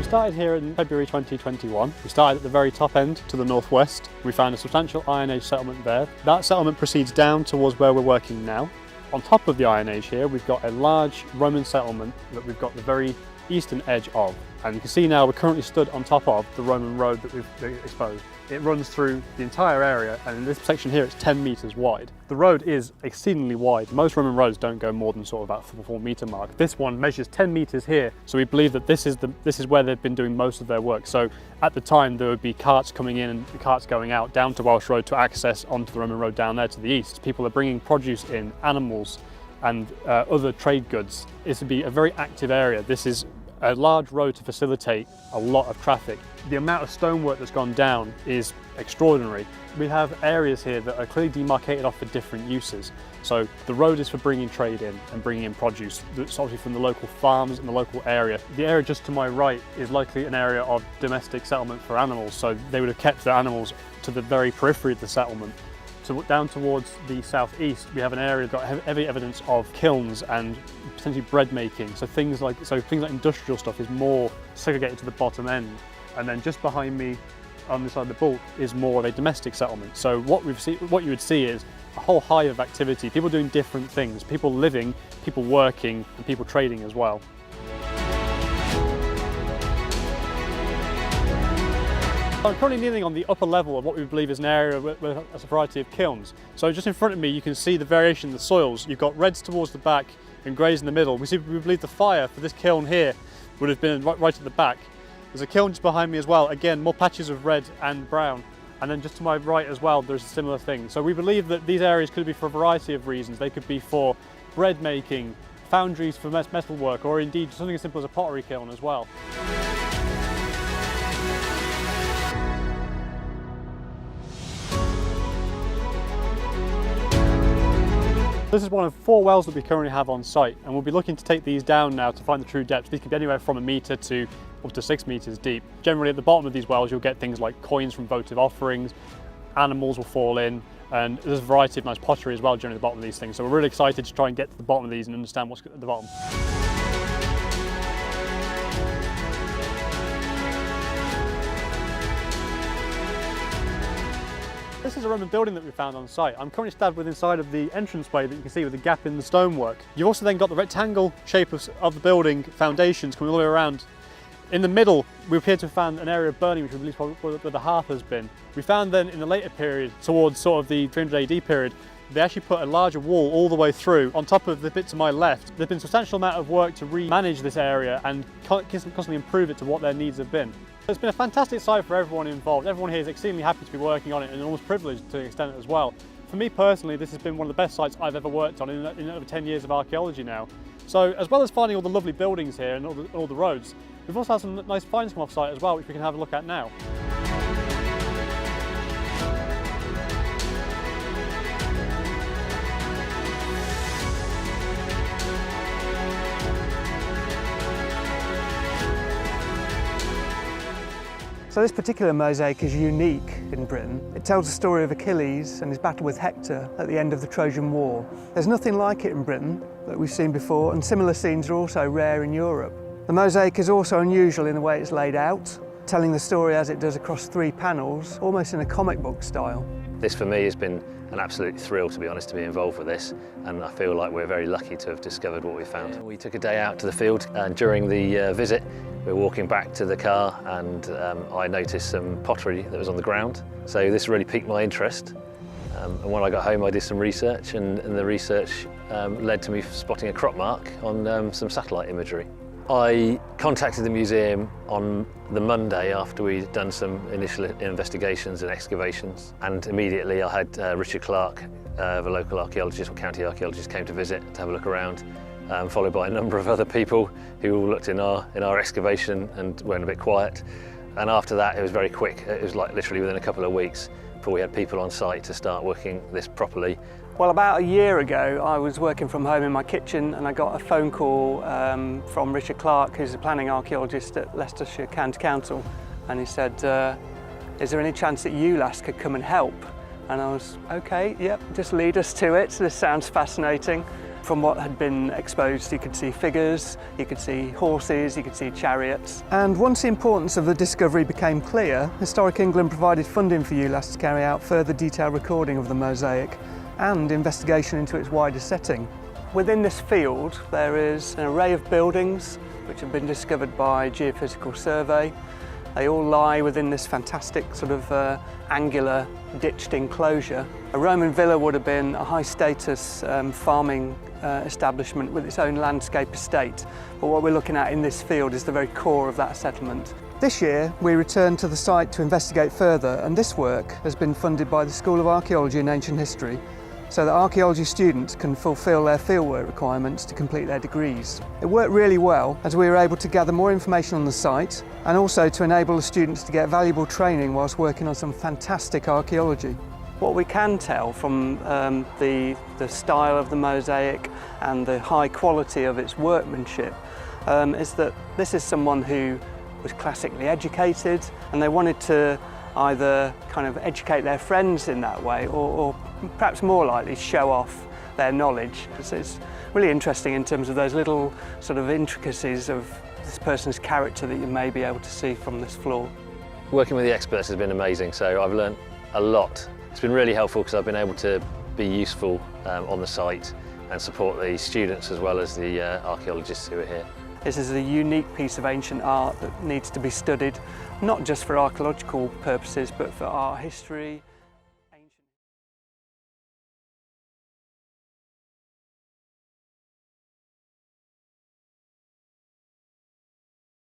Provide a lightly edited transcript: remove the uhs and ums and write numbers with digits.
started here in February 2021. We started at the very top end to the northwest. We found a substantial Iron Age settlement there. That settlement proceeds down towards where we're working now. On top of the Iron Age here, we've got a large Roman settlement that we've got the very eastern edge of. And you can see now we're currently stood on top of the Roman road that we've exposed. It runs through the entire area, and in this section here it's 10 metres wide. The road is exceedingly wide. Most Roman roads don't go more than sort of about 4 metre mark. This one measures 10 metres here, so we believe that this is where they've been doing most of their work. So at the time there would be carts coming in and carts going out down to Welsh Road to access onto the Roman road down there to the east. People are bringing produce in, animals and other trade goods. This would be a very active area. This is a large road to facilitate a lot of traffic. The amount of stonework that's gone down is extraordinary. We have areas here that are clearly demarcated off for different uses. So the road is for bringing trade in and bringing in produce. It's obviously from the local farms and the local area. The area just to my right is likely an area of domestic settlement for animals. So they would have kept the animals to the very periphery of the settlement. So down towards the southeast, we have an area that's got heavy evidence of kilns and potentially bread making. So things like industrial stuff is more segregated to the bottom end. And then just behind me on the side of the bulk is more of a domestic settlement. So what you would see is a whole hive of activity, people doing different things, people living, people working, and people trading as well. I'm currently kneeling on the upper level of what we believe is an area with a variety of kilns. So just in front of me you can see the variation in the soils. You've got reds towards the back and greys in the middle. We believe the fire for this kiln here would have been right at the back. There's a kiln just behind me as well. Again, more patches of red and brown. And then just to my right as well, there's a similar thing. So we believe that these areas could be for a variety of reasons. They could be for bread making, foundries for metal work, or indeed something as simple as a pottery kiln as well. This is one of 4 wells that we currently have on site, and we'll be looking to take these down now to find the true depth. These could be anywhere from 1 metre to up to 6 metres deep. Generally at the bottom of these wells you'll get things like coins from votive offerings, animals will fall in, and there's a variety of nice pottery as well generally at the bottom of these things. So we're really excited to try and get to the bottom of these and understand what's at the bottom. This is a Roman building that we found on site. I'm currently stabbed within inside of the entranceway that you can see with the gap in the stonework. You've also then got the rectangle shape of the building foundations coming all the way around. In the middle, we appear to have found an area of burning which we believe is where the hearth has been. We found then in the later period, towards sort of the 300 AD period, they actually put a larger wall all the way through. On top of the bit to my left, there's been a substantial amount of work to re-manage this area and constantly improve it to what their needs have been. It's been a fantastic site for everyone involved. Everyone here is extremely happy to be working on it and almost privileged to an extent as well. For me personally, this has been one of the best sites I've ever worked on in over 10 years of archaeology now. So as well as finding all the lovely buildings here and all the roads, we've also had some nice finds come off site as well, which we can have a look at now. So this particular mosaic is unique in Britain. It tells the story of Achilles and his battle with Hector at the end of the Trojan War. There's nothing like it in Britain that we've seen before, and similar scenes are also rare in Europe. The mosaic is also unusual in the way it's laid out, telling the story as it does across 3 panels, almost in a comic book style. This for me has been an absolute thrill, to be honest, to be involved with this, and I feel like we're very lucky to have discovered what we found. We took a day out to the field, and during the visit we were walking back to the car, and I noticed some pottery that was on the ground, so this really piqued my interest. And when I got home I did some research, and the research led to me spotting a crop mark on some satellite imagery. I contacted the museum on the Monday after we'd done some initial investigations and excavations, and immediately I had Richard Clark, the local archaeologist or county archaeologist, came to visit to have a look around, followed by a number of other people who all looked in our excavation and went a bit quiet. And after that it was very quick. It was like literally within a couple of weeks before we had people on site to start working this properly. Well, about a year ago, I was working from home in my kitchen and I got a phone call from Richard Clark, who's a planning archaeologist at Leicestershire County Council, and he said, is there any chance that you lads could come and help? And I was, okay, yep, just lead us to it, this sounds fascinating. From what had been exposed, you could see figures, you could see horses, you could see chariots. And once the importance of the discovery became clear, Historic England provided funding for ULAS to carry out further detailed recording of the mosaic and investigation into its wider setting. Within this field, there is an array of buildings which have been discovered by geophysical survey. They all lie within this fantastic sort of angular ditched enclosure. A Roman villa would have been a high-status farming establishment with its own landscape estate, but what we're looking at in this field is the very core of that settlement. This year we returned to the site to investigate further, and this work has been funded by the School of Archaeology and Ancient History, so that archaeology students can fulfil their fieldwork requirements to complete their degrees. It worked really well as we were able to gather more information on the site and also to enable the students to get valuable training whilst working on some fantastic archaeology. What we can tell from the style of the mosaic and the high quality of its workmanship is that this is someone who was classically educated, and they wanted to either kind of educate their friends in that way or perhaps more likely show off their knowledge. So it's really interesting in terms of those little sort of intricacies of this person's character that you may be able to see from this floor. Working with the experts has been amazing, so I've learned a lot. It's been really helpful because I've been able to be useful on the site and support the students as well as the archaeologists who are here. This is a unique piece of ancient art that needs to be studied, not just for archaeological purposes, but for art history.